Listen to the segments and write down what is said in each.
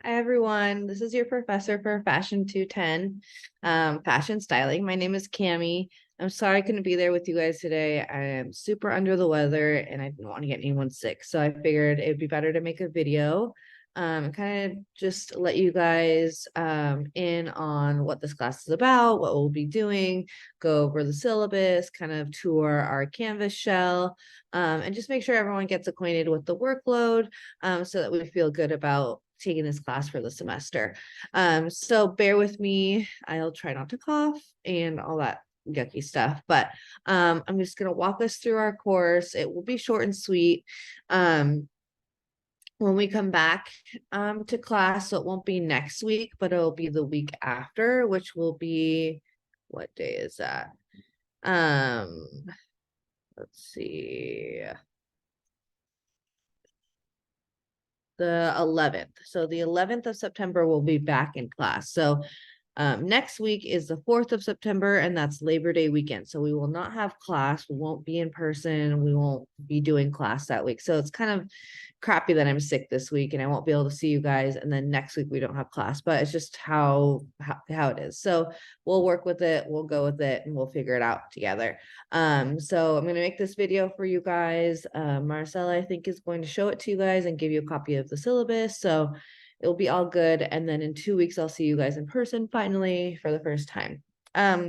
Hi everyone, this is your professor for Fashion 210, fashion styling. My name is Cami. I'm sorry I couldn't be there with you guys today. I am super under the weather and I didn't want to get anyone sick. So I figured it'd be better to make a video, and kind of just let you guys in on what this class is about, what we'll be doing, go over the syllabus, kind of tour our Canvas shell, and just make sure everyone gets acquainted with the workload, so that we feel good about taking this class for the semester. So bear with me. I'll try not to cough and all that yucky stuff, but I'm just going to walk us through our course. It will be short and sweet. When we come back to class, so it won't be next week, but it'll be the week after, which will be, what day is that? Let's see. The 11th. So the 11th of September we'll be back in class. So next week is the 4th of September, and that's Labor Day weekend. So we will not have class. We won't be in person. We won't be doing class that week. So it's kind of crappy that I'm sick this week and I won't be able to see you guys. And then next week we don't have class, but it's just how it is. So we'll work with it. We'll go with it and we'll figure it out together. So I'm going to make this video for you guys. Marcella, I think, is going to show it to you guys and give you a copy of the syllabus. So it'll be all good. And then in 2 weeks, I'll see you guys in person finally for the first time.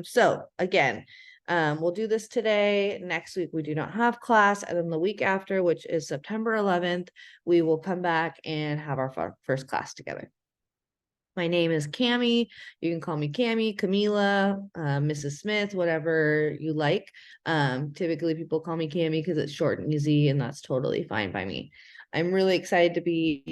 So again, we'll do this today. Next week, we do not have class. And then the week after, which is September 11th, we will come back and have our first class together. My name is Cami. You can call me Cami, Camila, Mrs. Smith, whatever you like. Typically, people call me Cami because it's short and easy, and that's totally fine by me. I'm really excited to be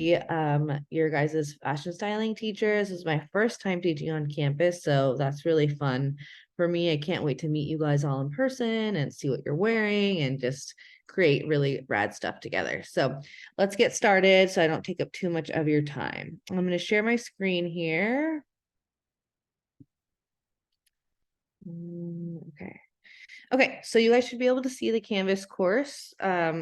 your guys' fashion styling teacher. This is my first time teaching on campus, so that's really fun for me. I can't wait to meet you guys all in person and see what you're wearing and just create really rad stuff together. So let's get started so I don't take up too much of your time. I'm going to share my screen here. Okay. Okay, so you guys should be able to see the Canvas course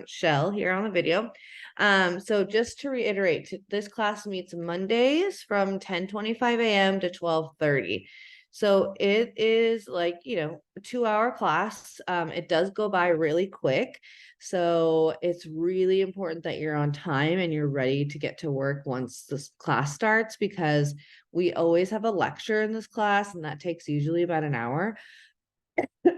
shell here on the video. So just to reiterate, this class meets Mondays from 10:25 a.m. to 12:30. So it is like, a 2-hour class. It does go by really quick. So it's really important that you're on time and you're ready to get to work once this class starts, because we always have a lecture in this class and that takes usually about an hour.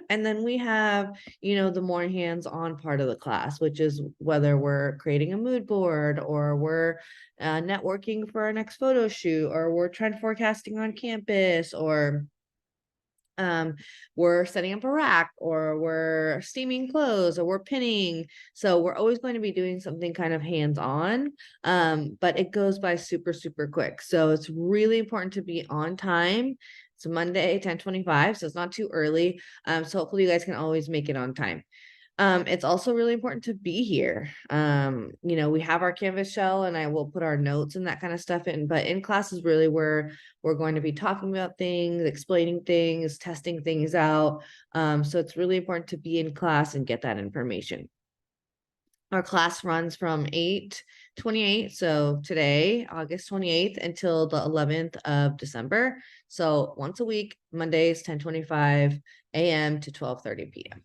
And then we have, the more hands-on part of the class, which is whether we're creating a mood board or we're networking for our next photo shoot, or we're trend forecasting on campus, or we're setting up a rack, or we're steaming clothes, or we're pinning. So we're always going to be doing something kind of hands-on, but it goes by super, super quick. So it's really important to be on time. It's Monday, 10:25, so it's not too early. So hopefully you guys can always make it on time. It's also really important to be here. We have our Canvas shell and I will put our notes and that kind of stuff in, but in class is really where we're going to be talking about things, explaining things, testing things out. So it's really important to be in class and get that information. Our class runs from 8/28, so today, August 28th, until the 11th of December. So once a week, Mondays, 10:25 a.m. to 12:30 p.m.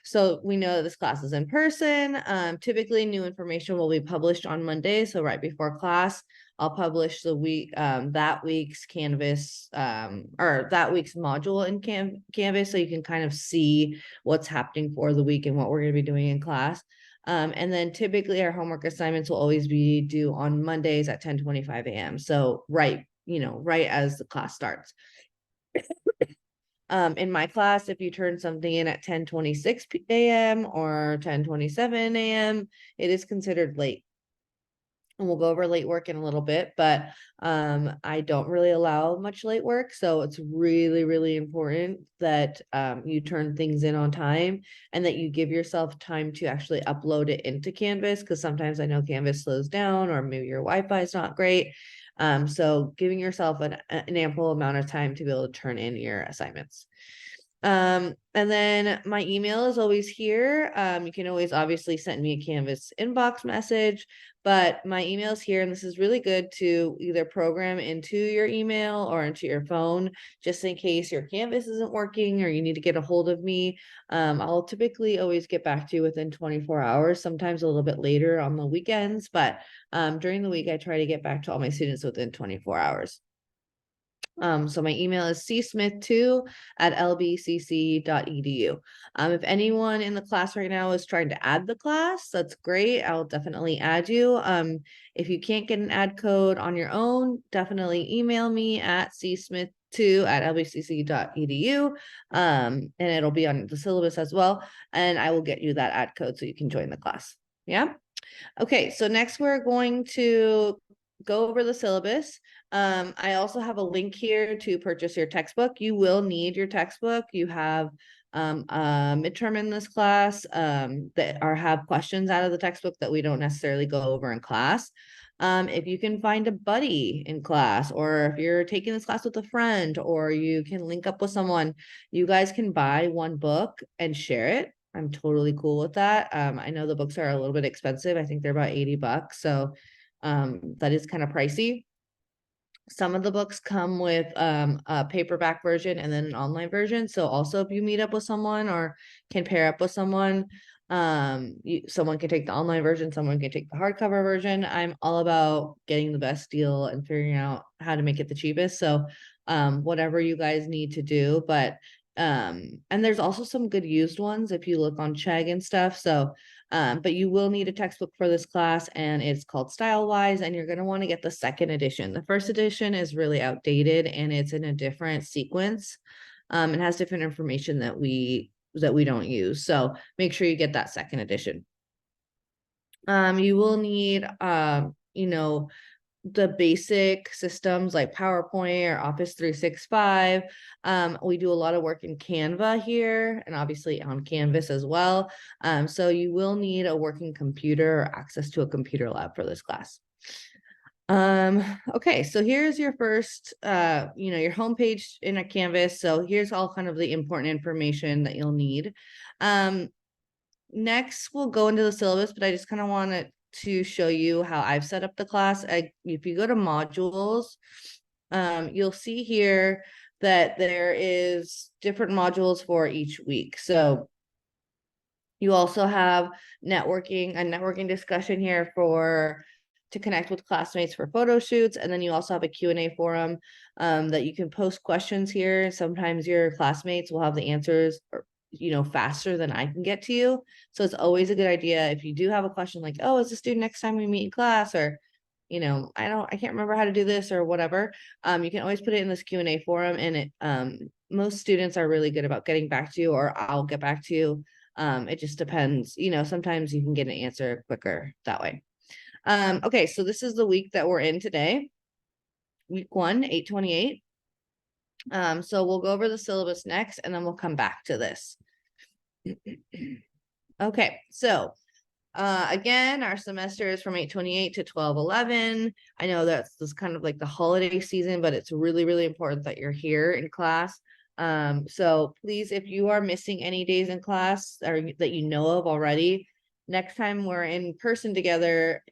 So we know that this class is in person. Typically new information will be published on Monday. So right before class, I'll publish that week's Canvas, or that week's module in Canvas. So you can kind of see what's happening for the week and what we're going to be doing in class. And then typically our homework assignments will always be due on Mondays at 10:25 a.m. So right as the class starts. In my class, if you turn something in at 10:26 a.m. or 10:27 a.m., it is considered late. And we'll go over late work in a little bit, but I don't really allow much late work. So it's really, really important that you turn things in on time and that you give yourself time to actually upload it into Canvas, because sometimes I know Canvas slows down or maybe your Wi-Fi is not great. So giving yourself an ample amount of time to be able to turn in your assignments. And then my email is always here. You can always obviously send me a Canvas inbox message, but my email is here, and this is really good to either program into your email or into your phone, just in case your Canvas isn't working or you need to get a hold of me. I'll typically always get back to you within 24 hours, sometimes a little bit later on the weekends, but during the week, I try to get back to all my students within 24 hours. So my email is csmith2@lbcc.edu. If anyone in the class right now is trying to add the class, that's great. I'll definitely add you. If you can't get an ad code on your own, definitely email me at csmith2@lbcc.edu. And it'll be on the syllabus as well. And I will get you that ad code so you can join the class. Yeah. Okay, so next we're going to go over the syllabus. I also have a link here to purchase your textbook. You will need your textbook. You have a midterm in this class that have questions out of the textbook that we don't necessarily go over in class. If you can find a buddy in class, or if you're taking this class with a friend, or you can link up with someone, you guys can buy one book and share it. I'm totally cool with that. I know the books are a little bit expensive. I think they're about $80. So that is kind of pricey. Some of the books come with a paperback version and then an online version. So also if you meet up with someone or can pair up with someone, someone can take the online version, someone can take the hardcover version. I'm all about getting the best deal and figuring out how to make it the cheapest. So whatever you guys need to do, but and there's also some good used ones if you look on Chegg and stuff. So but you will need a textbook for this class, and it's called Stylewise, and you're going to want to get the second edition. The first edition is really outdated and it's in a different sequence. It has different information that we don't use. So make sure you get that second edition. You will need you know, the basic systems like PowerPoint or Office 365. We do a lot of work in Canva here and obviously on Canvas as well. So you will need a working computer or access to a computer lab for this class. Okay, so here's your first, your homepage in a Canvas. So here's all kind of the important information that you'll need. Next, we'll go into the syllabus, but I just kind of wanted to show you how I've set up the class. If you go to modules, you'll see here that there is different modules for each week. So you also have a networking discussion here to connect with classmates for photo shoots. And then you also have a Q&A forum that you can post questions here. Sometimes your classmates will have the answers faster than I can get to you. So it's always a good idea if you do have a question like, oh, is this due next time we meet in class? Or, I can't remember how to do this or whatever. You can always put it in this Q&A forum, and most students are really good about getting back to you, or I'll get back to you. It just depends, sometimes you can get an answer quicker that way. Okay, so this is the week that we're in today. Week 1, 8/28. So we'll go over the syllabus next, and then we'll come back to this. Okay, so again, our semester is from 8/28 to 12/11. I know that's kind of like the holiday season, but it's really, really important that you're here in class. So please, if you are missing any days in class or that you know of already, next time we're in person together,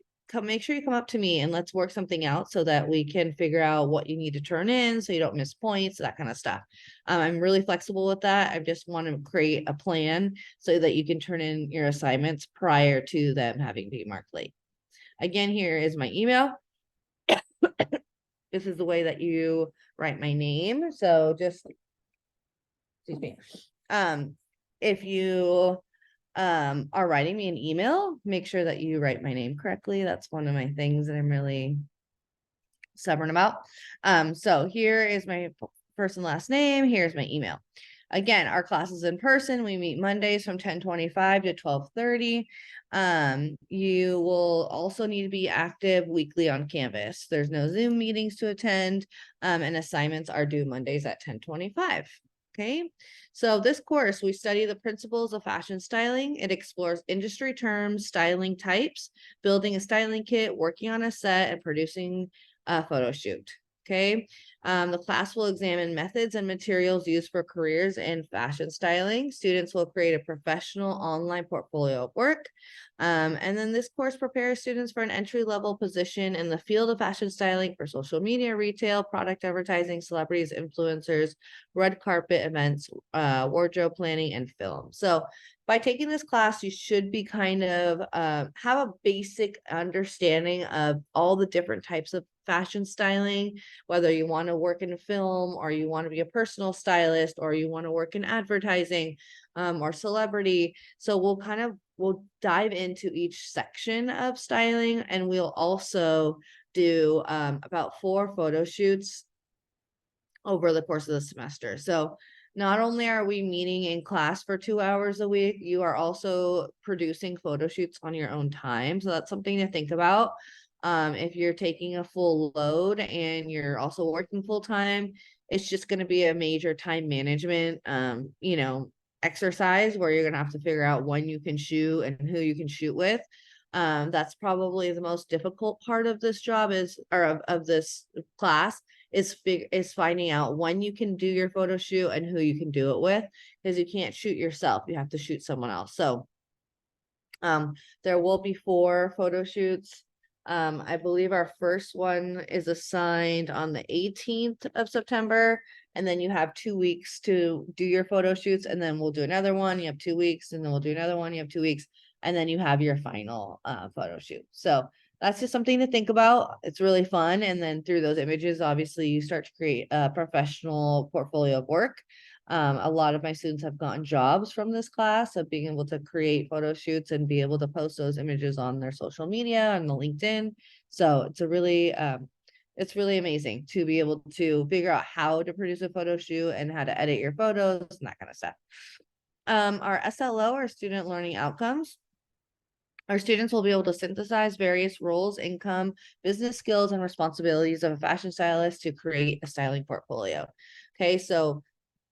make sure you come up to me and let's work something out so that we can figure out what you need to turn in so you don't miss points, that kind of stuff. I'm really flexible with that. I just want to create a plan so that you can turn in your assignments prior to them having to be marked late. Again, here is my email. This is the way that you write my name. So just, excuse me. If you are writing me an email, make sure that you write my name correctly. That's one of my things that I'm really stubborn about. So here is my first and last name. Here's my email. Again, our class is in person. We meet Mondays from 10:25 to 12:30. You will also need to be active weekly on Canvas. There's no Zoom meetings to attend, and assignments are due Mondays at 10:25. Okay, so this course, we study the principles of fashion styling. It explores industry terms, styling types, building a styling kit, working on a set, and producing a photo shoot. Okay, The class will examine methods and materials used for careers in fashion styling. Students will create a professional online portfolio of work. And then this course prepares students for an entry-level position in the field of fashion styling for social media, retail, product advertising, celebrities, influencers, red carpet events, wardrobe planning, and film. So by taking this class, you should be kind of have a basic understanding of all the different types of fashion styling, whether you want to work in film or you want to be a personal stylist or you want to work in advertising or celebrity. So we'll dive into each section of styling, and we'll also do about 4 photo shoots over the course of the semester. So not only are we meeting in class for 2 hours a week, you are also producing photo shoots on your own time. So that's something to think about. If you're taking a full load and you're also working full time, it's just going to be a major time management, exercise where you're going to have to figure out when you can shoot and who you can shoot with. That's probably the most difficult part of this job of this class is finding out when you can do your photo shoot and who you can do it with, because you can't shoot yourself. You have to shoot someone else. So there will be 4 photo shoots. I believe our first one is assigned on the 18th of September, and then you have 2 weeks to do your photo shoots, and then we'll do another one. You have 2 weeks, and then we'll do another one. You have 2 weeks, and then you have your final photo shoot. So that's just something to think about. It's really fun. And then through those images, obviously, you start to create a professional portfolio of work. A lot of my students have gotten jobs from this class of being able to create photo shoots and be able to post those images on their social media and the LinkedIn. So it's really amazing to be able to figure out how to produce a photo shoot and how to edit your photos and that kind of stuff. Our SLO, our student learning outcomes. Our students will be able to synthesize various roles, income, business skills, and responsibilities of a fashion stylist to create a styling portfolio. Okay, so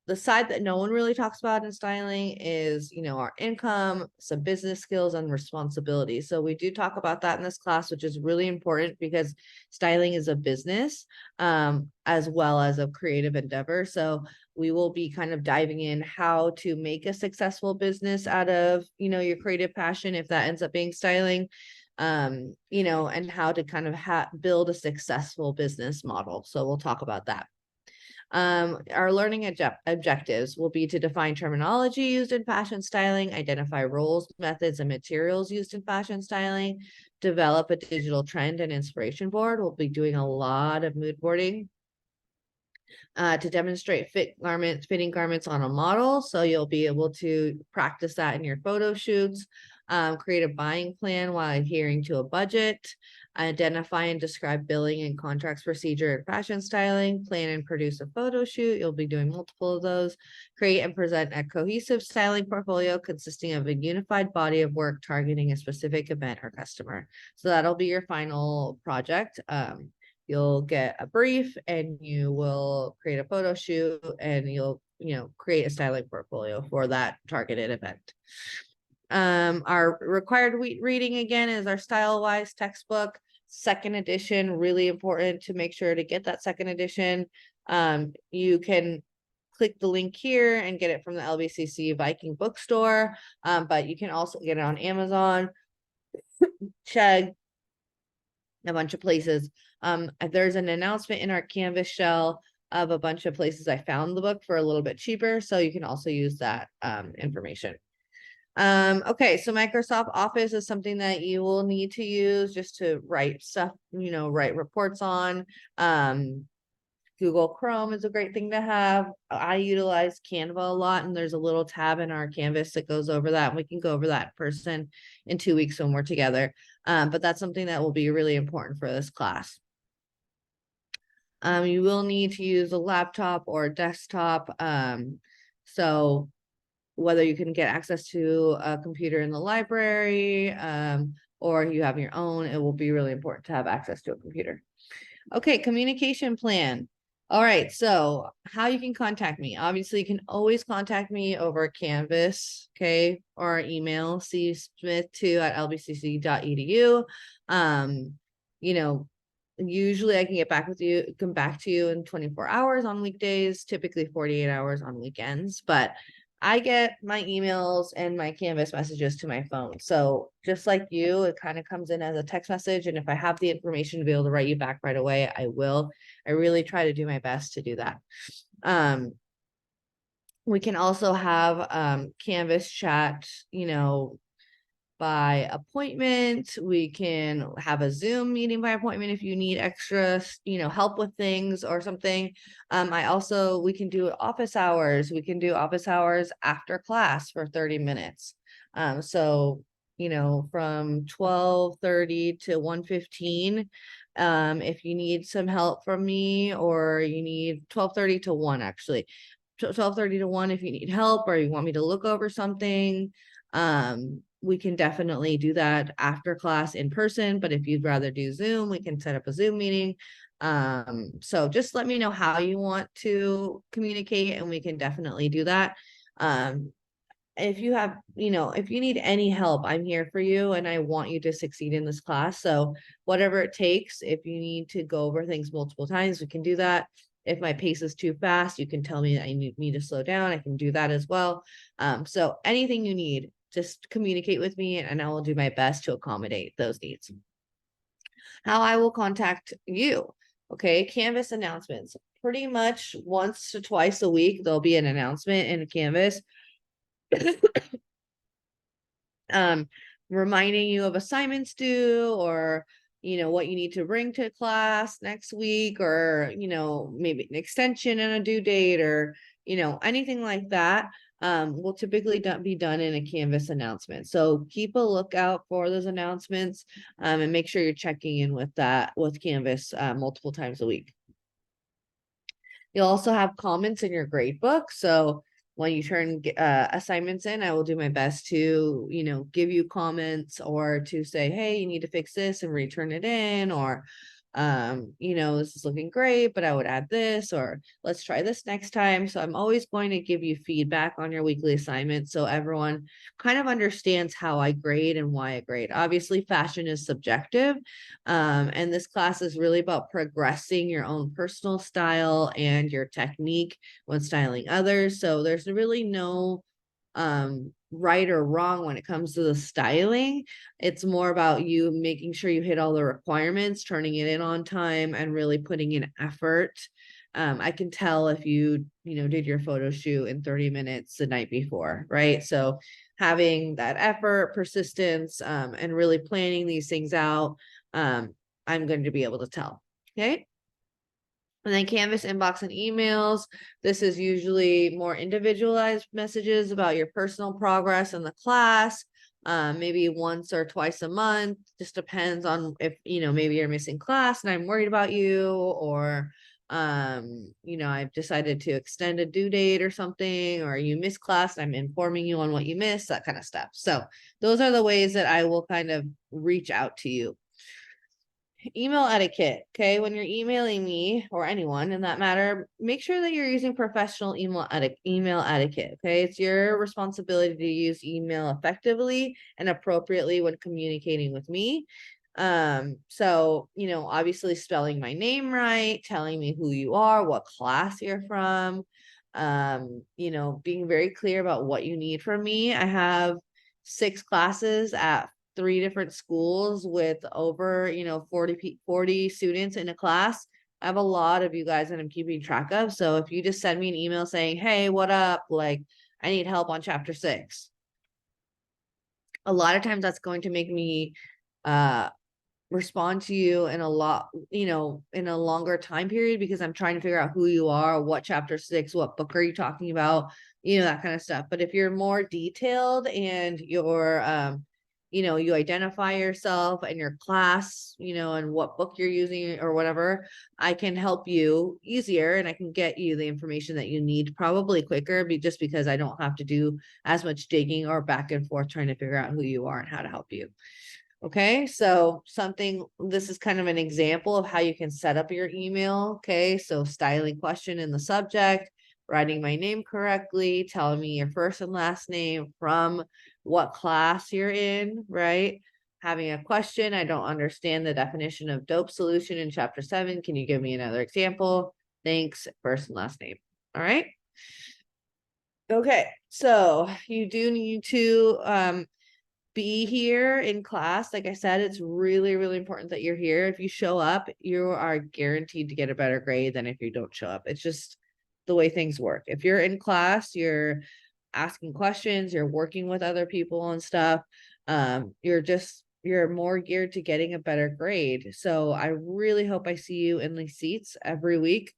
the side that no one really talks about in styling is, our income, some business skills, and responsibilities. So we do talk about that in this class, which is really important because styling is a business, as well as a creative endeavor. So we will be kind of diving in how to make a successful business out of, your creative passion, if that ends up being styling, and how to kind of build a successful business model. So we'll talk about that. Our learning objectives will be to define terminology used in fashion styling, identify roles, methods, and materials used in fashion styling, develop a digital trend and inspiration board. We'll be doing a lot of mood boarding to demonstrate fitting garments on a model. So you'll be able to practice that in your photo shoots, create a buying plan while adhering to a budget, identify and describe billing and contracts procedure in fashion styling, plan and produce a photo shoot. You'll be doing multiple of those, create and present a cohesive styling portfolio consisting of a unified body of work targeting a specific event or customer. So that'll be your final project. You'll get a brief and you will create a photo shoot and you'll, create a styling portfolio for that targeted event. Our required reading again is our Style-Wise textbook, 2nd edition, really important to make sure to get that 2nd edition. You can click the link here and get it from the LBCC Viking bookstore, but you can also get it on Amazon, Chegg, a bunch of places. There's an announcement in our Canvas shell of a bunch of places I found the book for a little bit cheaper, so you can also use that information. Okay, so Microsoft Office is something that you will need to use just to write stuff, write reports on. Google Chrome is a great thing to have. I utilize Canva a lot, and there's a little tab in our Canvas that goes over that. And we can go over that in person in 2 weeks when we're together. But that's something that will be really important for this class. You will need to use a laptop or a desktop. So whether you can get access to a computer in the library, or you have your own, it will be really important to have access to a computer. Okay, communication plan. All right, so how you can contact me. Obviously, you can always contact me over Canvas, okay, or email csmith2@lbcc.edu. Usually I can come back to you in 24 hours on weekdays, typically 48 hours on weekends, but I get my emails and my Canvas messages to my phone. So just like you, it kind of comes in as a text message. And if I have the information to be able to write you back right away, I will. I really try to do my best to do that. We can also have Canvas chat, by appointment. We can have a Zoom meeting by appointment if you need extra, help with things or something. We can do office hours. We can do office hours after class for 30 minutes. So, from 12:30 to 1:15, if you need some help from me, or you need 12:30 to 1, actually. 12:30 to 1 if you need help or you want me to look over something. We can definitely do that after class in person, but if you'd rather do Zoom, we can set up a Zoom meeting. So just let me know how you want to communicate and we can definitely do that. If you have, if you need any help, I'm here for you and I want you to succeed in this class. So whatever it takes, if you need to go over things multiple times, we can do that. If my pace is too fast, you can tell me that I need me to slow down. I can do that as well. So anything you need, just communicate with me and I will do my best to accommodate those needs. How I will contact you. Okay, Canvas announcements. Pretty much once to twice a week, there'll be an announcement in Canvas reminding you of assignments due, or what you need to bring to class next week, or maybe an extension and a due date, or anything like that will typically be done in a Canvas announcement. So keep a lookout for those announcements and make sure you're checking in with Canvas multiple times a week. You'll also have comments in your grade book. So when you turn assignments in, I will do my best to, give you comments or to say, hey, you need to fix this and return it in, or, this is looking great, but I would add this, or let's try this next time. So I'm always going to give you feedback on your weekly assignments so everyone kind of understands how I grade and why I grade. Obviously, fashion is subjective, and this class is really about progressing your own personal style and your technique when styling others. So there's really no right or wrong when it comes to the styling. It's more about you making sure you hit all the requirements, turning it in on time, and really putting in effort. I can tell if you did your photo shoot in 30 minutes the night before, right? So having that effort, persistence, and really planning these things out, I'm going to be able to tell. Okay. And then Canvas inbox and emails. This is usually more individualized messages about your personal progress in the class, maybe once or twice a month. Just depends on if, maybe you're missing class and I'm worried about you, or, I've decided to extend a due date or something, or you missed class, I'm informing you on what you missed, that kind of stuff. So those are the ways that I will kind of reach out to you. Email etiquette. Okay, when you're emailing me or anyone in that matter, make sure that you're using professional email etiquette. Okay, it's your responsibility to use email effectively and appropriately when communicating with me. So obviously spelling my name right, telling me who you are, what class you're from, being very clear about what you need from me. I have 6 classes at 3 different schools with over 40 students in a class. I have a lot of you guys that I'm keeping track of. So if you just send me an email saying, hey, what up, like I need help on chapter 6, a lot of times that's going to make me respond to you in a longer time period, because I'm trying to figure out who you are, what chapter 6, what book are you talking about, that kind of stuff. But if you're more detailed and you're you identify yourself and your class, and what book you're using or whatever, I can help you easier and I can get you the information that you need probably quicker, just because I don't have to do as much digging or back and forth trying to figure out who you are and how to help you. Okay, so this is kind of an example of how you can set up your email. Okay, so styling question in the subject, writing my name correctly, telling me your first and last name, from what class you're in, right? having a question. I don't understand the definition of dope solution in chapter 7. Can you give me another example? Thanks, first and last name. All right. Okay, so you do need to be here in class. Like I said, it's really, really important that you're here. If you show up, you are guaranteed to get a better grade than if you don't show up. It's just the way things work. If you're in class, you're asking questions, you're working with other people and stuff. You're more geared to getting a better grade. So I really hope I see you in these seats every week.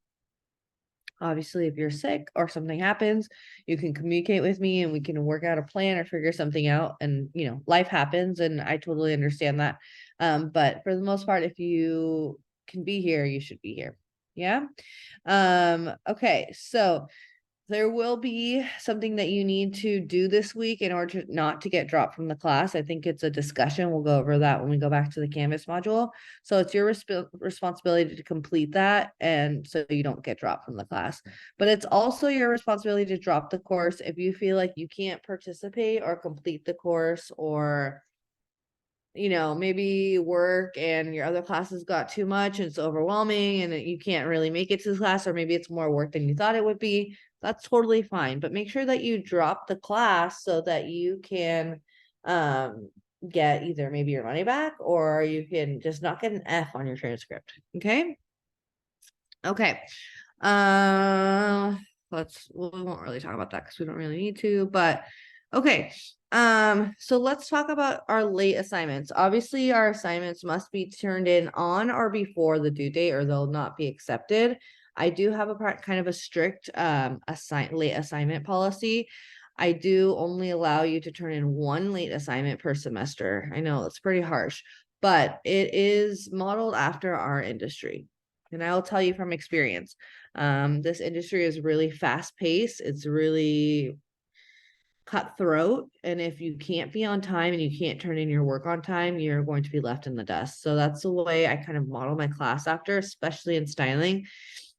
Obviously, if you're sick or something happens, you can communicate with me and we can work out a plan or figure something out. And, life happens and I totally understand that. But for the most part, if you can be here, you should be here. Yeah. Okay. So there will be something that you need to do this week in order to not to get dropped from the class. I think it's a discussion. We'll go over that when we go back to the Canvas module. So it's your responsibility to complete that, and so you don't get dropped from the class. But it's also your responsibility to drop the course if you feel like you can't participate or complete the course, or maybe work and your other classes got too much and it's overwhelming and you can't really make it to the class, or maybe it's more work than you thought it would be. That's totally fine, but make sure that you drop the class so that you can get either maybe your money back, or you can just not get an F on your transcript. Okay. We won't really talk about that because we don't really need to, but okay. So let's talk about our late assignments. Obviously, our assignments must be turned in on or before the due date, or they'll not be accepted. I do have a kind of a strict late assignment policy. I do only allow you to turn in one late assignment per semester. I know it's pretty harsh, but it is modeled after our industry. And I'll tell you from experience, this industry is really fast paced. It's really cutthroat. And if you can't be on time and you can't turn in your work on time, you're going to be left in the dust. So that's the way I kind of model my class after, especially in styling.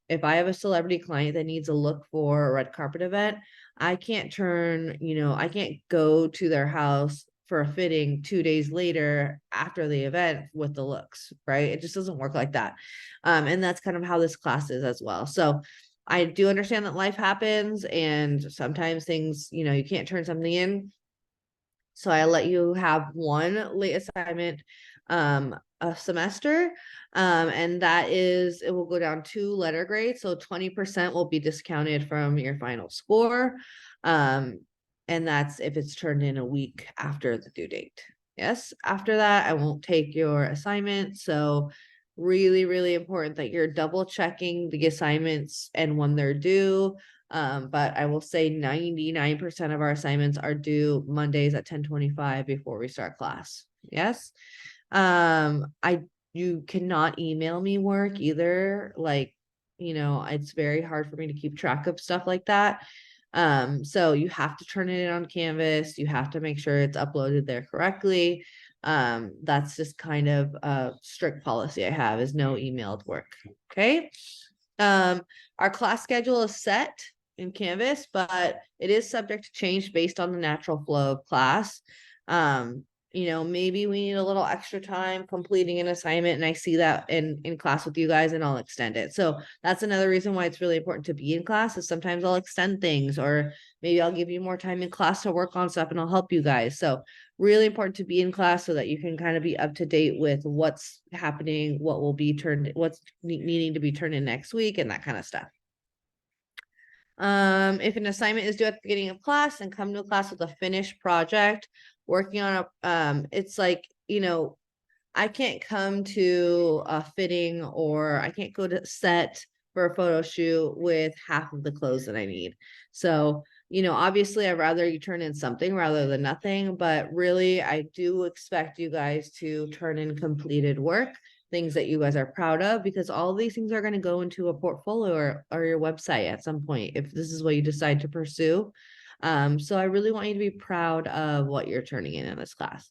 If I have a celebrity client that needs a look for a red carpet event, I can't I can't go to their house for a fitting 2 days later after the event with the looks, right? It just doesn't work like that. And that's kind of how this class is as well. So I do understand that life happens and sometimes things, you can't turn something in. So I let you have one late assignment a semester. And it will go down 2 letter grades. So 20% will be discounted from your final score. And that's if it's turned in a week after the due date. Yes. After that, I won't take your assignment. So really, really important that you're double checking the assignments and when they're due. But I will say 99% of our assignments are due Mondays at 10:25 before we start class. Yes. You cannot email me work either. Like, it's very hard for me to keep track of stuff like that. So you have to turn it in on Canvas. You have to make sure it's uploaded there correctly. That's just kind of a strict policy I have, is no emailed work. Okay. Our class schedule is set in Canvas, but it is subject to change based on the natural flow of class. Maybe we need a little extra time completing an assignment, and I see that in class with you guys, and I'll extend it. So that's another reason why it's really important to be in class, is sometimes I'll extend things, or maybe I'll give you more time in class to work on stuff and I'll help you guys. So really important to be in class so that you can kind of be up to date with what's happening, what's needing to be turned in next week, and that kind of stuff. If an assignment is due at the beginning of class, then come to class with a finished project. Working on it's like, I can't come to a fitting, or I can't go to set for a photo shoot with half of the clothes that I need. So, obviously I'd rather you turn in something rather than nothing, but really I do expect you guys to turn in completed work, things that you guys are proud of, because all of these things are going to go into a portfolio or your website at some point, if this is what you decide to pursue. So I really want you to be proud of what you're turning in this class.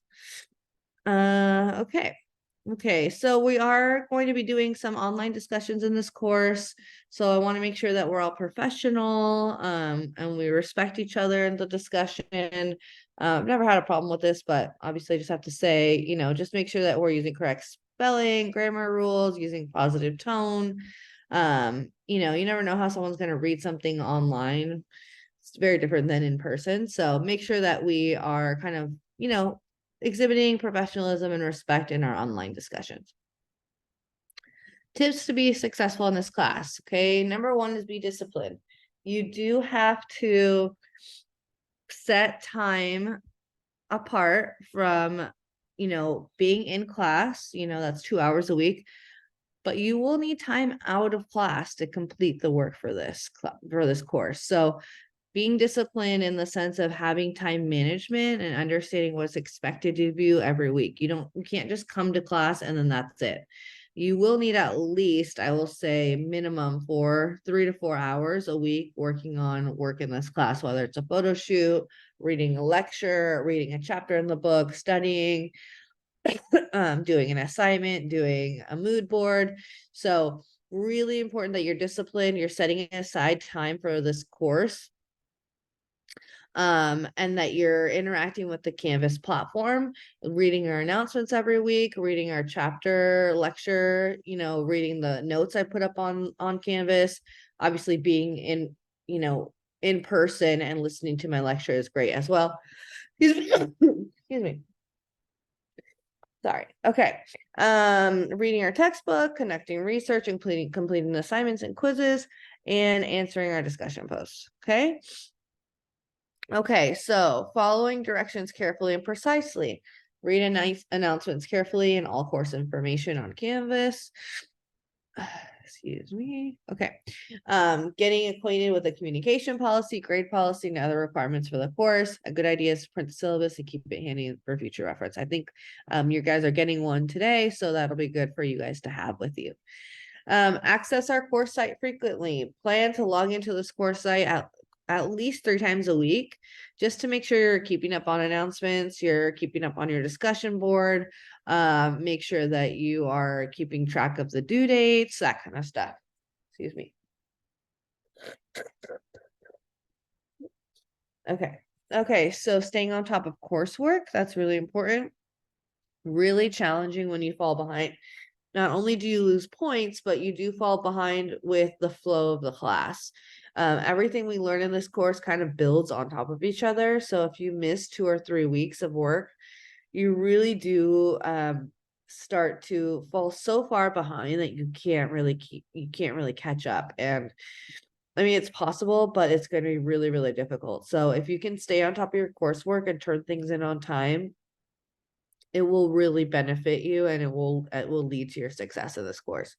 Okay, so we are going to be doing some online discussions in this course. So I want to make sure that we're all professional, and we respect each other in the discussion. Never had a problem with this, but obviously I just have to say, just make sure that we're using correct spelling, grammar rules, using positive tone. You never know how someone's going to read something online. It's very different than in person. So make sure that we are kind of, exhibiting professionalism and respect in our online discussions. Tips to be successful in this class. Okay. Number one is be disciplined. You do have to set time apart from, being in class, that's 2 hours a week, but you will need time out of class to complete the work for this course. So being disciplined in the sense of having time management and understanding what's expected of you every week. You can't just come to class and then that's it. You will need at least, I will say, minimum for 3 to 4 hours a week working on work in this class, whether it's a photo shoot, reading a lecture, reading a chapter in the book, studying, doing an assignment, doing a mood board. So really important that you're disciplined, you're setting aside time for this course. And that you're interacting with the Canvas platform, reading our announcements every week, reading our chapter lecture, reading the notes I put up on Canvas, obviously being in person and listening to my lecture is great as well. Excuse me. Sorry. Okay. Reading our textbook, conducting research, and completing assignments and quizzes, and answering our discussion posts. Okay. Okay, so following directions carefully and precisely. Read announcements carefully and all course information on Canvas. Excuse me. Okay. Getting acquainted with the communication policy, grade policy, and other requirements for the course. A good idea is to print the syllabus and keep it handy for future reference. I think you guys are getting one today, so that'll be good for you guys to have with you. Access our course site frequently. Plan to log into this course site at least 3 times a week, just to make sure you're keeping up on announcements, you're keeping up on your discussion board, make sure that you are keeping track of the due dates, that kind of stuff. Excuse me. Okay, so staying on top of coursework, that's really important. Really challenging when you fall behind. Not only do you lose points, but you do fall behind with the flow of the class. Everything we learn in this course kind of builds on top of each other. So if you miss 2 or 3 weeks of work, you really do start to fall so far behind that you can't really catch up. And I mean, it's possible, but it's going to be really, really difficult. So if you can stay on top of your coursework and turn things in on time, it will really benefit you and it will lead to your success in this course.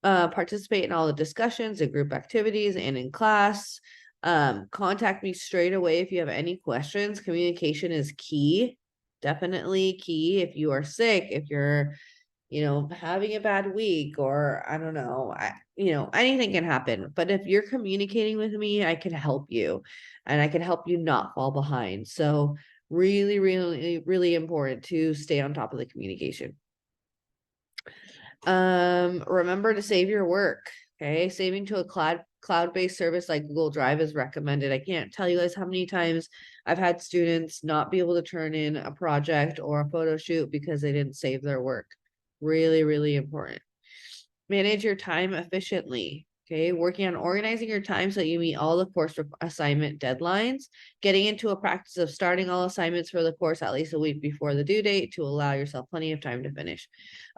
Participate in all the discussions and group activities and in class. Contact me straight away if you have any questions. Communication is key, definitely key. If you are sick, if you're having a bad week, or I don't know, anything can happen. But if you're communicating with me, I can help you and I can help you not fall behind. So really, really, really important to stay on top of the communication. Remember to save your work. Okay. Saving to a cloud-based service like Google Drive is recommended. I can't tell you guys how many times I've had students not be able to turn in a project or a photo shoot because they didn't save their work. Really, really important. Manage your time efficiently. Okay, working on organizing your time so that you meet all the course assignment deadlines, getting into a practice of starting all assignments for the course at least a week before the due date to allow yourself plenty of time to finish.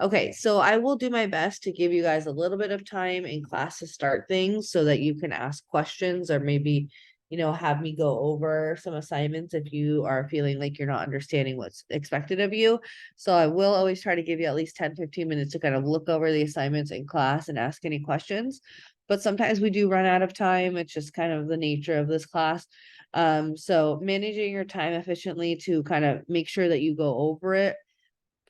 Okay, so I will do my best to give you guys a little bit of time in class to start things so that you can ask questions or maybe have me go over some assignments if you are feeling like you're not understanding what's expected of you. So I will always try to give you at least 10-15 minutes to kind of look over the assignments in class and ask any questions. But sometimes we do run out of time. It's just kind of the nature of this class. So managing your time efficiently to kind of make sure that you go over it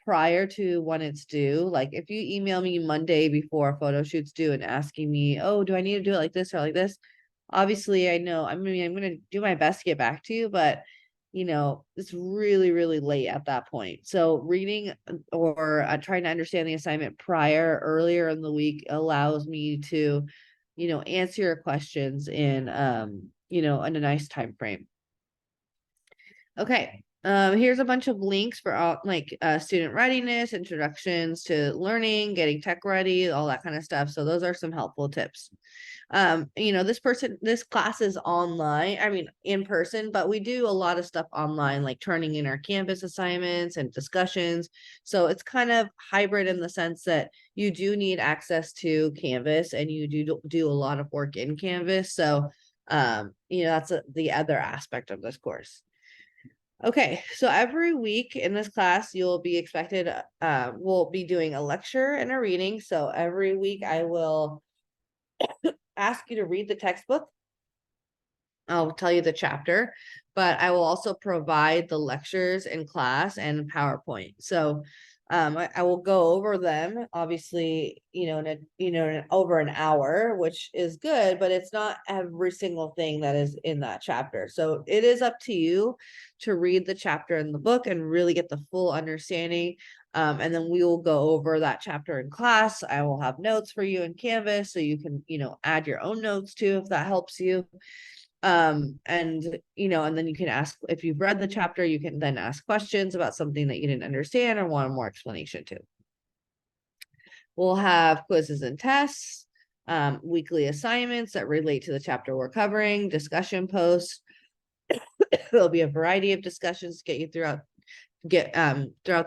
prior to when it's due. Like if you email me Monday before a photo shoot's due and asking me, oh, do I need to do it like this or like this? Obviously, I know, I'm going to do my best to get back to you, but it's really, really late at that point. So reading or trying to understand the assignment earlier in the week allows me to, answer your questions in a nice time frame. Okay, here's a bunch of links for all like student readiness, introductions to learning, getting tech ready, all that kind of stuff. So those are some helpful tips. This class is online, I mean in person, but we do a lot of stuff online, like turning in our Canvas assignments and discussions. So it's kind of hybrid in the sense that you do need access to Canvas and you do a lot of work in Canvas. So that's the other aspect of this course. Okay, so every week in this class, you'll be expected, we'll be doing a lecture and a reading. So every week I will ask you to read the textbook. I'll tell you the chapter, but I will also provide the lectures in class and PowerPoint. So I will go over them, obviously, in over an hour, which is good, but it's not every single thing that is in that chapter. So it is up to you to read the chapter in the book and really get the full understanding. And then we will go over that chapter in class. I will have notes for you in Canvas, so you can, add your own notes too, if that helps you. And then you can ask, if you've read the chapter, you can then ask questions about something that you didn't understand or want more explanation to. We'll have quizzes and tests, weekly assignments that relate to the chapter we're covering, discussion posts. There'll be a variety of discussions to get you throughout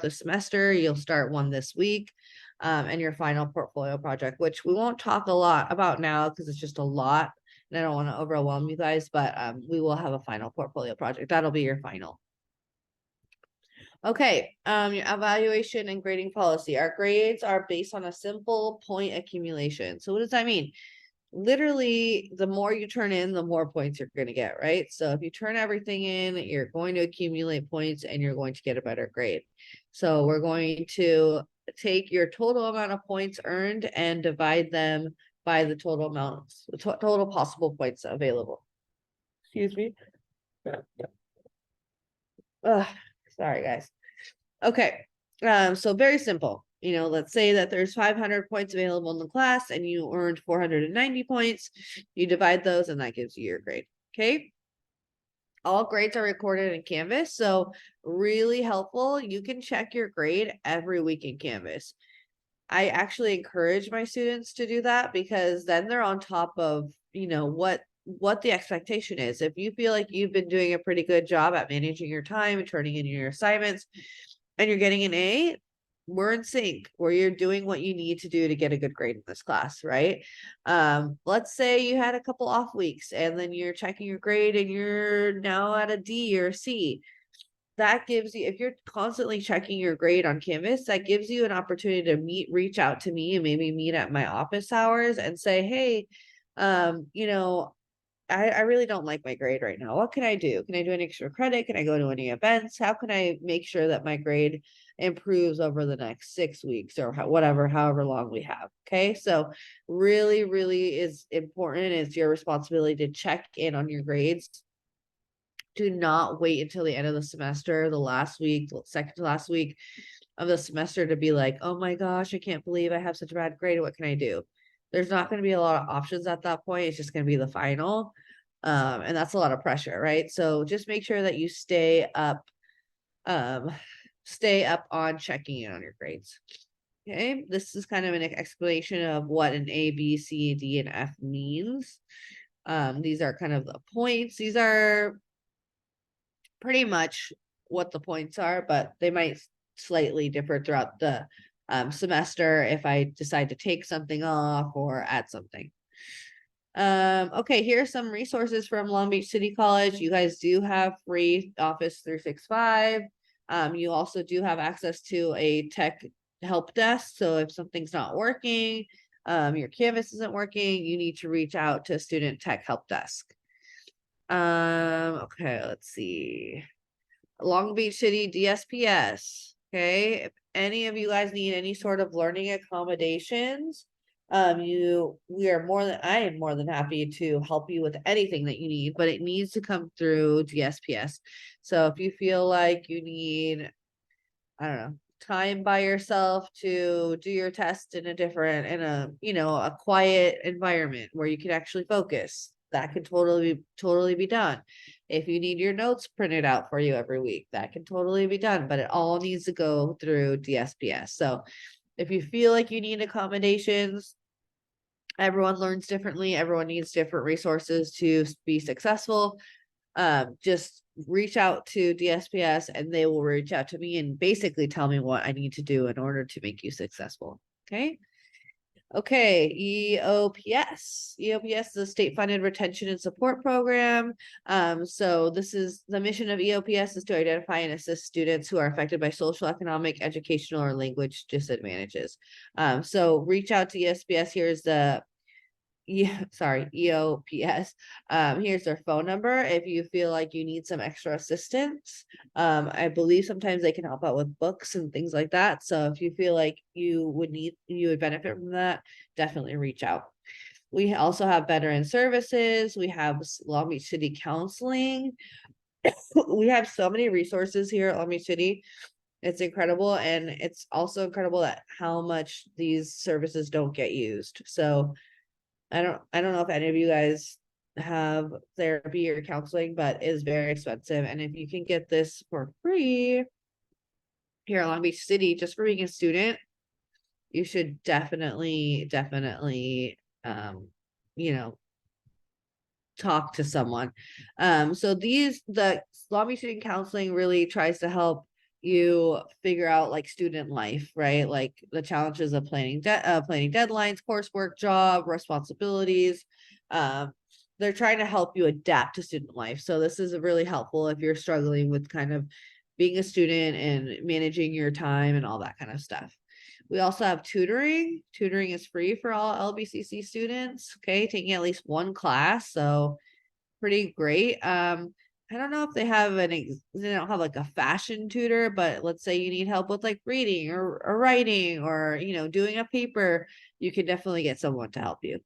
the semester. You'll start one this week. And your final portfolio project, which we won't talk a lot about now because it's just a lot and I don't want to overwhelm you guys, but we will have a final portfolio project. That'll be your final. Okay, your evaluation and grading policy. Our grades are based on a simple point accumulation. So what does that mean? Literally, the more you turn in, the more points you're going to get, right? So if you turn everything in, you're going to accumulate points and you're going to get a better grade. So we're going to take your total amount of points earned and divide them by the total total possible points available. Excuse me. Sorry, guys. Okay. So very simple. Let's say that there's 500 points available in the class and you earned 490 points. You divide those and that gives you your grade. Okay. All grades are recorded in Canvas. So really helpful. You can check your grade every week in Canvas. I actually encourage my students to do that because then they're on top of, what the expectation is. If you feel like you've been doing a pretty good job at managing your time and turning in your assignments and you're getting an A, we're in sync, where you're doing what you need to do to get a good grade in this class, right? Let's say you had a couple off weeks and then you're checking your grade and you're now at a D or C. That gives you, if you're constantly checking your grade on Canvas, that gives you an opportunity to reach out to me and maybe meet at my office hours and say, hey, I really don't like my grade right now. What can I do? Can I do an extra credit? Can I go to any events? How can I make sure that my grade improves over the next 6 weeks or however long we have? Okay. So really, really is important. It's your responsibility to check in on your grades. Do not wait until the end of the semester, the last week, second to last week of the semester to be like, oh my gosh, I can't believe I have such a bad grade. What can I do? There's not going to be a lot of options at that point. It's just going to be the final. And that's a lot of pressure, right? So just make sure that you stay up on checking in on your grades. Okay, this is kind of an explanation of what an A, B, C, D, and F means. These are kind of the points. These are pretty much what the points are, but they might slightly differ throughout the semester if I decide to take something off or add something. Okay, here are some resources from Long Beach City College. You guys do have free Office 365. You also do have access to a tech help desk. So if something's not working, your Canvas isn't working, you need to reach out to student tech help desk. Okay, let's see. Long Beach City DSPS. Okay, if any of you guys need any sort of learning accommodations, I am more than happy to help you with anything that you need, but it needs to come through DSPS. So if you feel like you need, I don't know, time by yourself to do your test in a quiet environment where you can actually focus, that can totally be done. If you need your notes printed out for you every week, that can totally be done, but it all needs to go through DSPS. So if you feel like you need accommodations, everyone learns differently, everyone needs different resources to be successful. Just reach out to DSPS and they will reach out to me and basically tell me what I need to do in order to make you successful. Okay. Okay, EOPS. EOPS is a state funded retention and support program. So this is the mission of EOPS is to identify and assist students who are affected by social, economic, educational, or language disadvantages. So reach out to ESPS. Here's the EOPS. Here's their phone number if you feel like you need some extra assistance. I believe sometimes they can help out with books and things like that. So if you feel like you would benefit from that, definitely reach out. We also have veteran services. We have Long Beach City Counseling. We have so many resources here at Long Beach City. It's incredible. And it's also incredible that how much these services don't get used. So I don't know if any of you guys have therapy or counseling, but it is very expensive. And if you can get this for free here at Long Beach City, just for being a student, you should definitely, you know, talk to someone. So the Long Beach City Counseling really tries to help you figure out like student life, right? Like the challenges of planning deadlines, coursework, job responsibilities. They're trying to help you adapt to student life. So this is really helpful if you're struggling with kind of being a student and managing your time and all that kind of stuff. We also have tutoring. Tutoring is free for all LBCC students. Okay, taking at least one class. So pretty great. I don't know if they have they don't have like a fashion tutor, but let's say you need help with like reading or writing or doing a paper, you can definitely get someone to help you.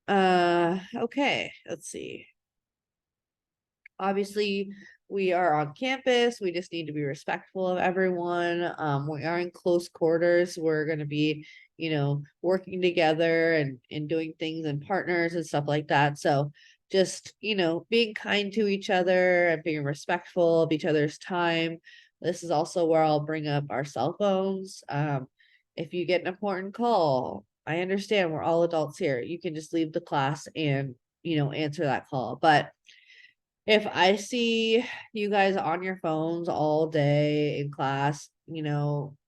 Okay, let's see. Obviously, we are on campus. We just need to be respectful of everyone. We are in close quarters. We're going to be, working together and doing things in partners and stuff like that. So just, being kind to each other and being respectful of each other's time. This is also where I'll bring up our cell phones. If you get an important call, I understand we're all adults here. You can just leave the class and, answer that call. But if I see you guys on your phones all day in class,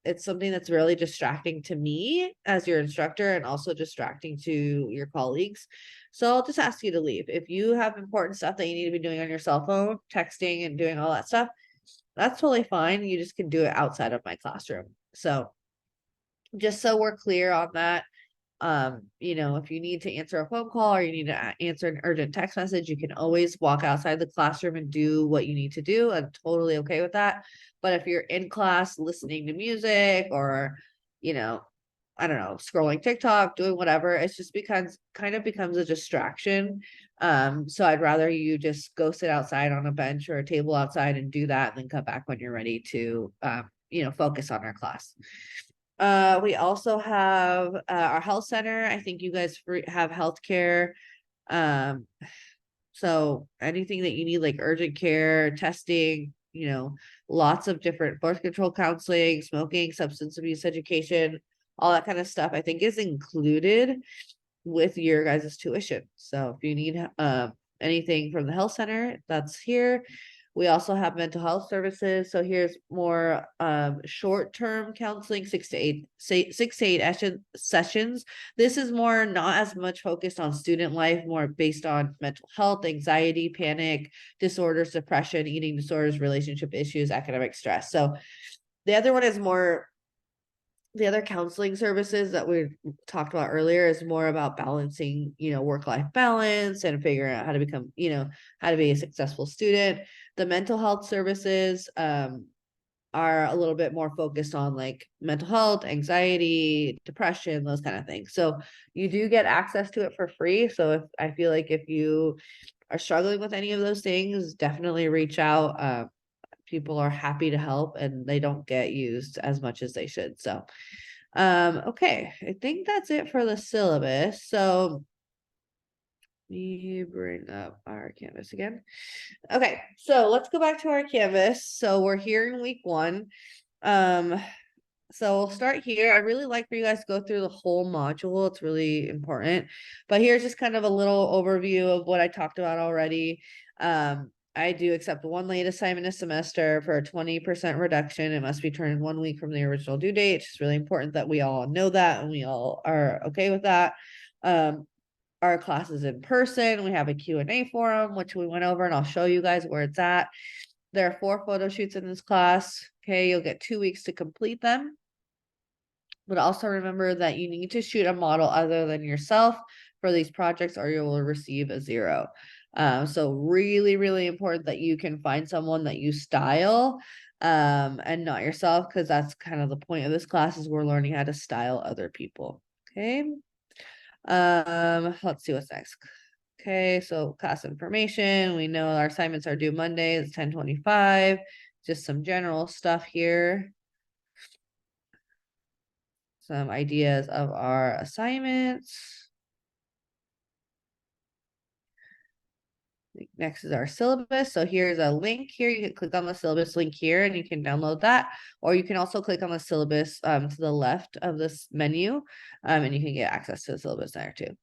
it's something that's really distracting to me as your instructor and also distracting to your colleagues. So I'll just ask you to leave. If you have important stuff that you need to be doing on your cell phone, texting and doing all that stuff, that's totally fine. You just can do it outside of my classroom. So just so we're clear on that, if you need to answer a phone call or you need to answer an urgent text message, you can always walk outside the classroom and do what you need to do. I'm totally okay with that. But if you're in class listening to music or, I don't know, scrolling TikTok, doing whatever, it's just kind of becomes a distraction. So I'd rather you just go sit outside on a bench or a table outside and do that and then come back when you're ready to, focus on our class. We also have our health center. I think you guys have healthcare. So anything that you need, like urgent care, testing, lots of different birth control counseling, smoking, substance abuse education, all that kind of stuff, I think is included with your guys' tuition. So if you need anything from the health center, that's here. We also have mental health services. So here's more short-term counseling, 6 to 8 sessions. This is more not as much focused on student life, more based on mental health, anxiety, panic, disorders, depression, eating disorders, relationship issues, academic stress. So the other one is more, the other counseling services that we talked about earlier is more about balancing, work-life balance and figuring out how to become, how to be a successful student. The mental health services are a little bit more focused on like mental health, anxiety, depression, those kind of things. So you do get access to it for free. So if I feel like if you are struggling with any of those things, definitely reach out. People are happy to help and they don't get used as much as they should. So, okay, I think that's it for the syllabus. So me bring up our Canvas again. Okay, so let's go back to our Canvas. So we're here in week 1. So we'll start here. I really like for you guys to go through the whole module. It's really important. But here's just kind of a little overview of what I talked about already. I do accept 1 late assignment a semester for a 20% reduction. It must be turned in 1 week from the original due date. It's really important that we all know that and we all are okay with that. Our class is in person. We have a Q&A forum, which we went over, and I'll show you guys where it's at. There are 4 photo shoots in this class. Okay, you'll get 2 weeks to complete them. But also remember that you need to shoot a model other than yourself for these projects or you will receive a 0. So really, really important that you can find someone that you style and not yourself, because that's kind of the point of this class is we're learning how to style other people. Okay. Let's see what's next. Okay, so class information. We know our assignments are due Monday. It's 10:25. Just some general stuff here. Some ideas of our assignments. Next is our syllabus. So here's a link here. You can click on the syllabus link here and you can download that. Or you can also click on the syllabus to the left of this menu and you can get access to the syllabus there too.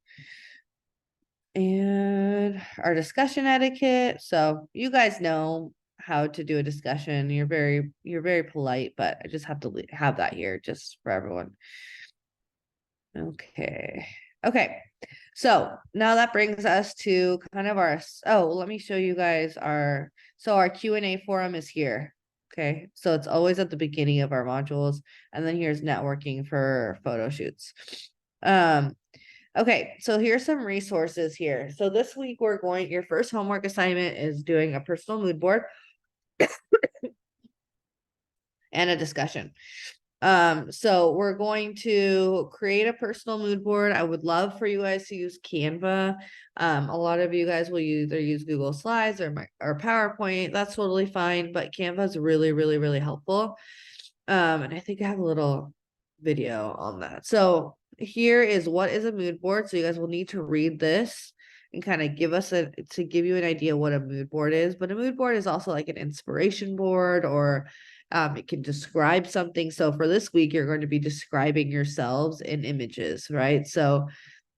And our discussion etiquette. So you guys know how to do a discussion. You're very polite, but I just have to have that here just for everyone. Okay. So now that brings us to kind of our, let me show you guys our Q&A forum is here. Okay. So it's always at the beginning of our modules. And then here's networking for photo shoots. Okay. So here's some resources here. So this week your first homework assignment is doing a personal mood board and a discussion. So we're going to create a personal mood board. I would love for you guys to use Canva. A lot of you guys will either use Google Slides or PowerPoint. That's totally fine, but Canva is really, really, really helpful. And I think I have a little video on that. So here is what is a mood board. So you guys will need to read this and kind of give you an idea what a mood board is. But a mood board is also like an inspiration board, or it can describe something. So for this week, you're going to be describing yourselves in images, right? So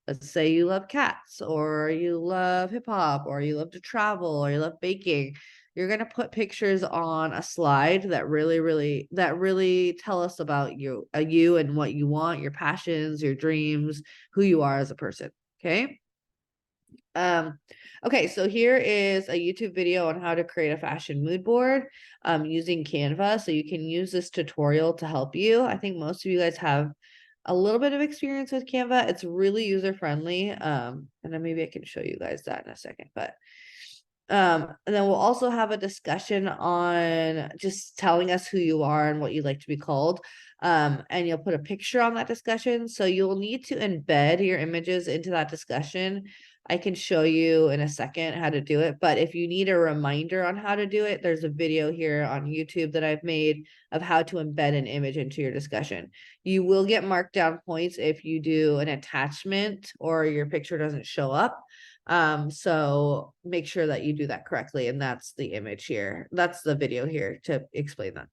let's say you love cats, or you love hip hop, or you love to travel, or you love baking. You're going to put pictures on a slide that really tell us about you and what you want, your passions, your dreams, who you are as a person. Okay. Okay, so here is a YouTube video on how to create a fashion mood board using Canva. So you can use this tutorial to help you. I think most of you guys have a little bit of experience with Canva. It's really user-friendly. And then maybe I can show you guys that in a second, but and then we'll also have a discussion on just telling us who you are and what you'd like to be called. And you'll put a picture on that discussion. So you'll need to embed your images into that discussion. I can show you in a second how to do it, but if you need a reminder on how to do it, there's a video here on YouTube that I've made of how to embed an image into your discussion. You will get marked down points if you do an attachment or your picture doesn't show up. So make sure that you do that correctly. And that's the image here. That's the video here to explain that.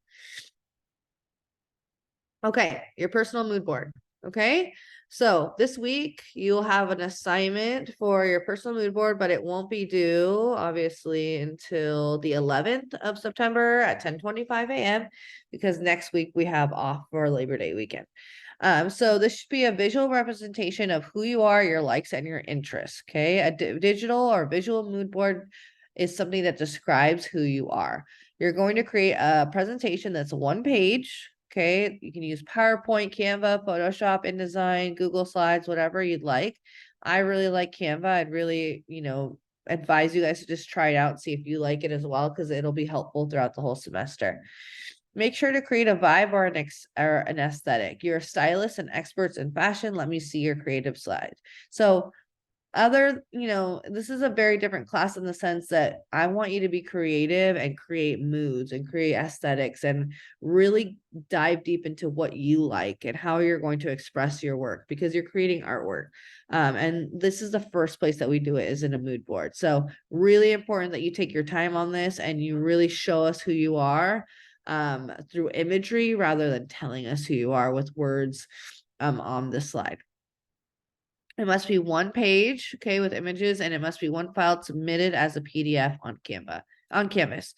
Okay, your personal mood board. Okay, so this week you'll have an assignment for your personal mood board, but it won't be due obviously until the 11th of September at 10:25 a.m. because next week we have off for Labor Day weekend. So this should be a visual representation of who you are, your likes, and your interests. Okay, a digital or visual mood board is something that describes who you are. You're going to create a presentation that's 1 page. Okay, you can use PowerPoint, Canva, Photoshop, InDesign, Google Slides, whatever you'd like. I really like Canva. I'd really, advise you guys to just try it out and see if you like it as well, because it'll be helpful throughout the whole semester. Make sure to create a vibe or an aesthetic. You're stylists and experts in fashion. Let me see your creative slide. So this is a very different class in the sense that I want you to be creative and create moods and create aesthetics and really dive deep into what you like and how you're going to express your work because you're creating artwork. And this is the first place that we do it is in a mood board. So really important that you take your time on this and you really show us who you are through imagery rather than telling us who you are with words on this slide. It must be one page, okay, with images, and it must be one file submitted as a PDF on Canvas.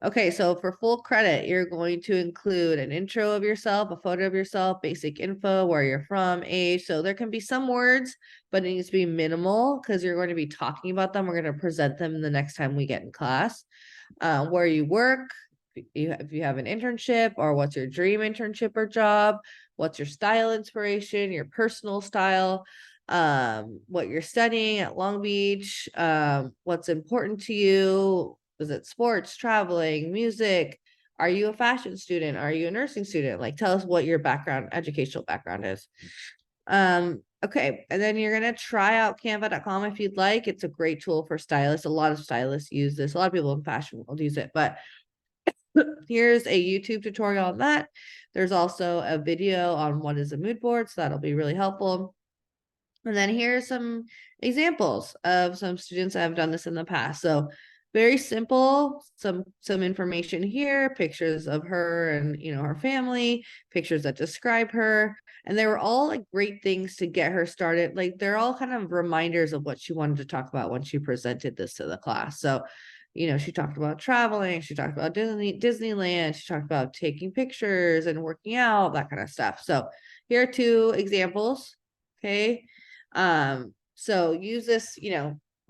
Okay, so for full credit, you're going to include an intro of yourself, a photo of yourself, basic info, where you're from, age. So there can be some words, but it needs to be minimal because you're going to be talking about them. We're going to present them the next time we get in class. Where you work, if you have an internship, or what's your dream internship or job, what's your style inspiration, your personal style, what you're studying at Long Beach, what's important to you. Is it sports, traveling, music? Are you a fashion student? Are you a nursing student? Like, tell us what your educational background is. Okay, and then you're gonna try out canva.com if you'd like. It's a great tool for stylists. A lot of stylists use this. A lot of people in fashion will use it, but here's a YouTube tutorial on that. There's also a video on what is a mood board, so that'll be really helpful. And then here's some examples of some students that have done this in the past. So very simple, some information here, pictures of her and her family, pictures that describe her. And they were all like great things to get her started. Like they're all kind of reminders of what she wanted to talk about when she presented this to the class. So, she talked about traveling, she talked about Disneyland, she talked about taking pictures and working out, that kind of stuff. So here are two examples. Okay. So use this,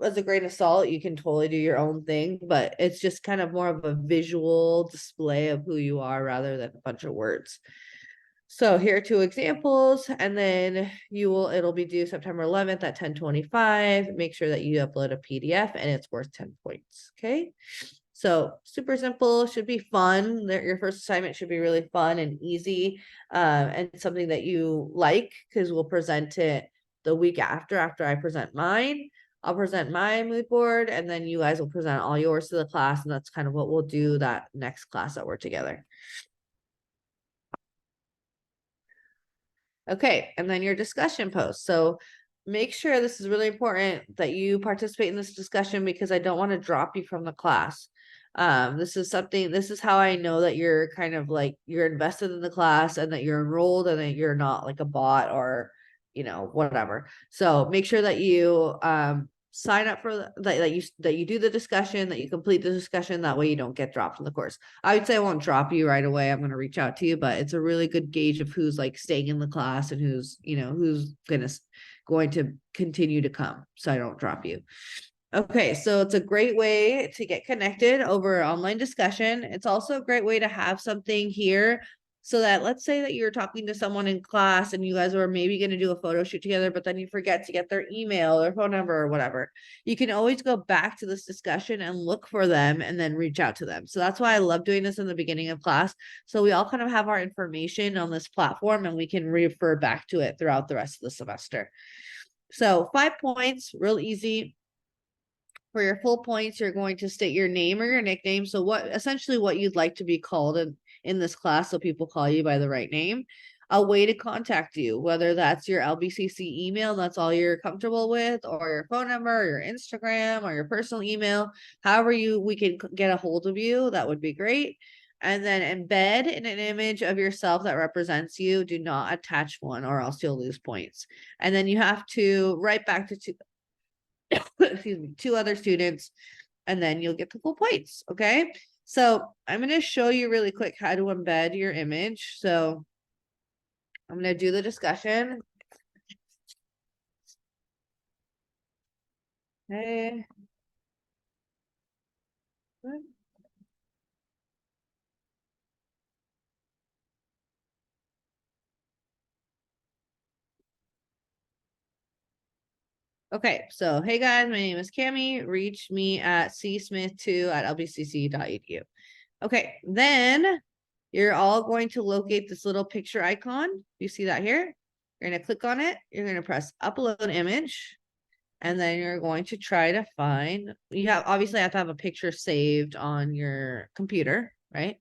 as a grain of salt. You can totally do your own thing, but it's just kind of more of a visual display of who you are rather than a bunch of words. So here are two examples, and then it'll be due September 11th at 10:25. Make sure that you upload a PDF and it's worth 10 points. Okay. So super simple, should be fun. Your first assignment should be really fun and easy, and something that you like because we'll present it the week after I present mine. I'll present my mood board and then you guys will present all yours to the class. And that's kind of what we'll do that next class that we're together. Okay, and then your discussion post. So make sure this is really important that you participate in this discussion because I don't want to drop you from the class. This is how I know that you're kind of like you're invested in the class and that you're enrolled and that you're not like a bot or whatever. So make sure that you sign up for that you do the discussion, that you complete the discussion. That way you don't get dropped from the course. I would say I won't drop you right away. I'm going to reach out to you, but it's a really good gauge of who's like staying in the class and who's going to continue to come. So I don't drop you. Okay, so it's a great way to get connected over online discussion. It's also a great way to have something here so that let's say that you're talking to someone in class and you guys are maybe going to do a photo shoot together, but then you forget to get their email or phone number or whatever. You can always go back to this discussion and look for them and then reach out to them. So that's why I love doing this in the beginning of class. So we all kind of have our information on this platform and we can refer back to it throughout the rest of the semester. So 5 points, real easy. For your full points, you're going to state your name or your nickname. So essentially what you'd like to be called in this class, so people call you by the right name. A way to contact you, whether that's your LBCC email, that's all you're comfortable with, or your phone number, or your Instagram, or your personal email. However we can get a hold of you, that would be great. And then embed in an image of yourself that represents you. Do not attach one or else you'll lose points. And then you have to write back to excuse me, 2 other students, and then you'll get the full points. Okay. So I'm going to show you really quick how to embed your image. So I'm going to do the discussion. Okay. Okay, so hey guys, my name is Cami. Reach me at csmith2@lbcc.edu. Okay, then you're all going to locate this little picture icon. You see that here? You're going to click on it. You're going to press upload image. And then you're going to try to find, you have obviously have to have a picture saved on your computer, right?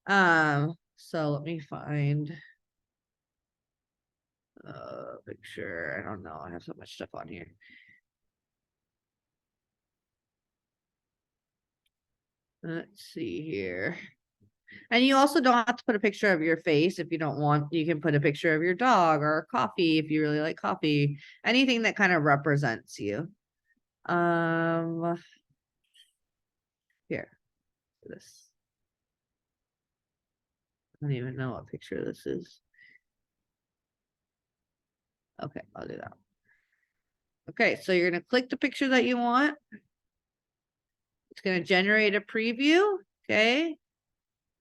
So let me find a picture. I don't know. I have so much stuff on here. Let's see here. And you also don't have to put a picture of your face if you don't want. You can put a picture of your dog or coffee if you really like coffee. Anything that kind of represents you. Here, this. I don't even know what picture this is. Okay, I'll do that. Okay, so you're gonna click the picture that you want. It's gonna generate a preview, okay?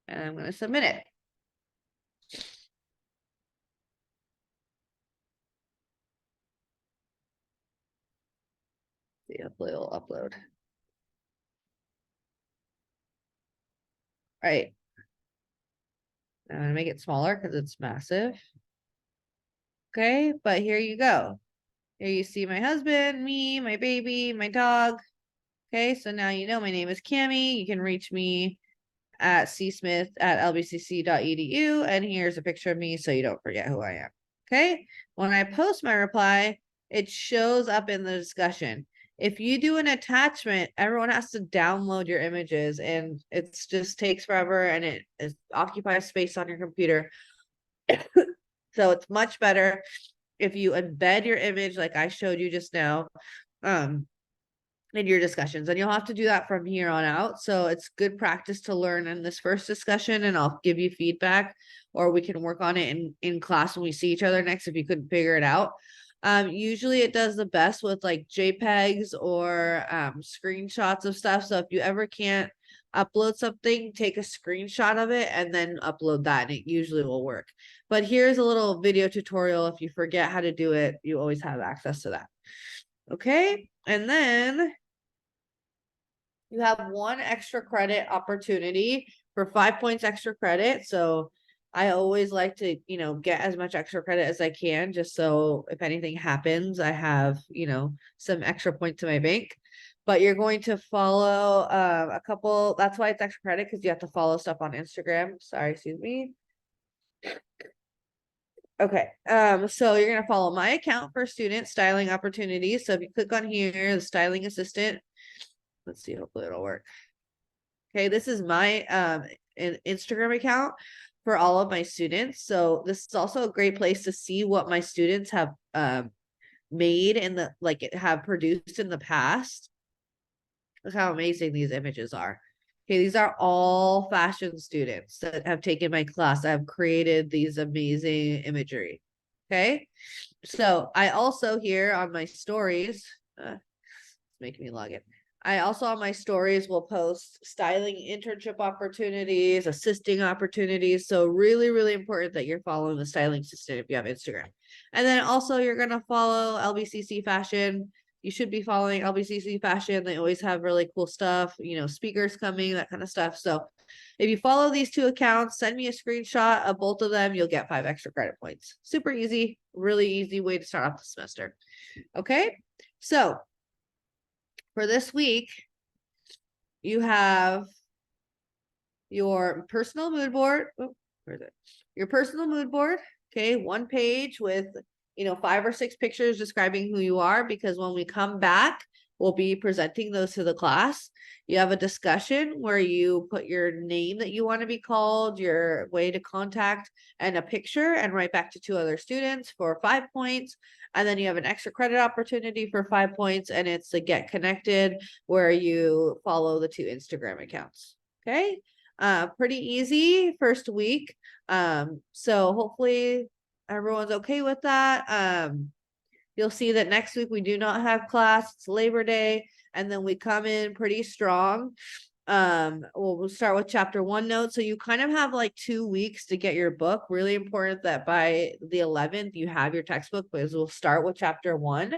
And I'm gonna submit it. See, hopefully it'll upload. All right. I'm gonna make it smaller because it's massive. Okay, but here you go. Here you see my husband, me, my baby, my dog. Okay, so now you know my name is Cami. You can reach me at csmith@lbcc.edu. And here's a picture of me so you don't forget who I am. Okay, when I post my reply, it shows up in the discussion. If you do an attachment, everyone has to download your images and it just takes forever and it occupies space on your computer. So it's much better if you embed your image like I showed you just now in your discussions, and you'll have to do that from here on out. So it's good practice to learn in this first discussion, and I'll give you feedback, or we can work on it in class when we see each other next if you couldn't figure it out. Usually it does the best with like JPEGs or screenshots of stuff. So if you ever can't upload something, take a screenshot of it and then upload that, and it usually will work. But here's a little video tutorial. If you forget how to do it, you always have access to that. Okay, and then you have 1 extra credit opportunity for 5 points extra credit. So I always like to, get as much extra credit as I can, just so if anything happens, I have, some extra points in my bank. But you're going to follow a couple, that's why it's extra credit, because you have to follow stuff on Instagram. Sorry, excuse me. Okay, so you're gonna follow my account for student styling opportunities. So if you click on here, the styling assistant, let's see, hopefully it'll work. Okay, this is my Instagram account for all of my students. So this is also a great place to see what my students have made in the have produced in the past. Look how amazing these images are. Okay, these are all fashion students that have taken my class. I've created these amazing imagery. Okay, so I also here on my stories, it's making me log in. I also on my stories will post styling internship opportunities, assisting opportunities. So really, really important that you're following the styling assistant if you have Instagram. And then also you're gonna follow LBCC Fashion. You should be following LBCC Fashion. They always have really cool stuff, speakers coming, that kind of stuff. So if you follow these 2 accounts, send me a screenshot of both of them. You'll get 5 extra credit points. Super easy, really easy way to start off the semester. Okay, so for this week, you have your personal mood board. Oh, where is it? Your personal mood board. Okay, 1 page with 5 or 6 pictures describing who you are, because when we come back, we'll be presenting those to the class. You have a discussion where you put your name that you want to be called, your way to contact, and a picture, and write back to 2 other students for 5 points. And then you have an extra credit opportunity for 5 points, and it's the Get Connected, where you follow the 2 Instagram accounts. Okay, pretty easy first week. So hopefully everyone's okay with that. You'll see that next week we do not have class. It's Labor Day, and then we come in pretty strong. We'll start with chapter 1 notes. So you kind of have like 2 weeks to get your book. Really important that by the 11th you have your textbook, because we'll start with chapter 1.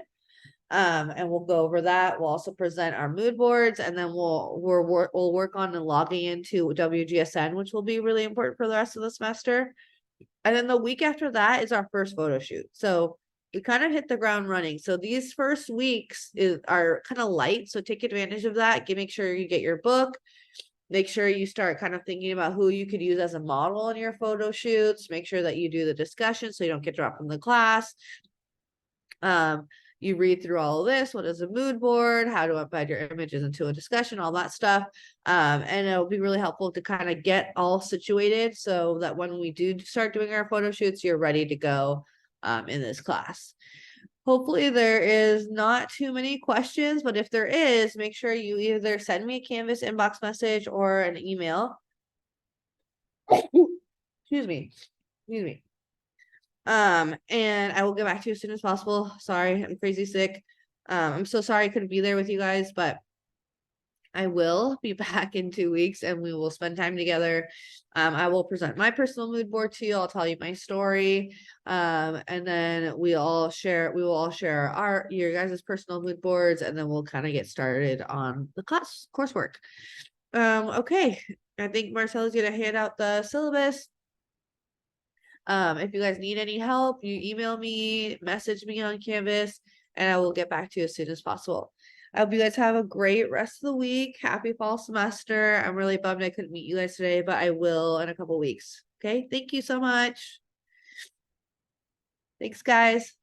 And we'll go over that. We'll also present our mood boards, and then we'll work on logging into WGSN, which will be really important for the rest of the semester. And then the week after that is our first photo shoot. So we kind of hit the ground running. So these first weeks are kind of light. So take advantage of that. Make sure you get your book. Make sure you start kind of thinking about who you could use as a model in your photo shoots. Make sure that you do the discussion so you don't get dropped from the class. You read through all of this. What is a mood board? How to embed your images into a discussion, all that stuff. And it'll be really helpful to kind of get all situated so that when we do start doing our photo shoots, you're ready to go in this class. Hopefully there is not too many questions, but if there is, make sure you either send me a Canvas inbox message or an email. Excuse me. And I will get back to you as soon as possible. Sorry, I'm crazy sick. I'm so sorry I couldn't be there with you guys, but I will be back in 2 weeks and we will spend time together. I will present my personal mood board to you. I'll tell you my story. And then we will all share your guys' personal mood boards, and then we'll kind of get started on the coursework. Okay. I think Marcella's gonna hand out the syllabus. If you guys need any help, you email me, message me on Canvas, and I will get back to you as soon as possible. I hope you guys have a great rest of the week. Happy fall semester. I'm really bummed I couldn't meet you guys today, but I will in a couple weeks. Okay, thank you so much. Thanks, guys.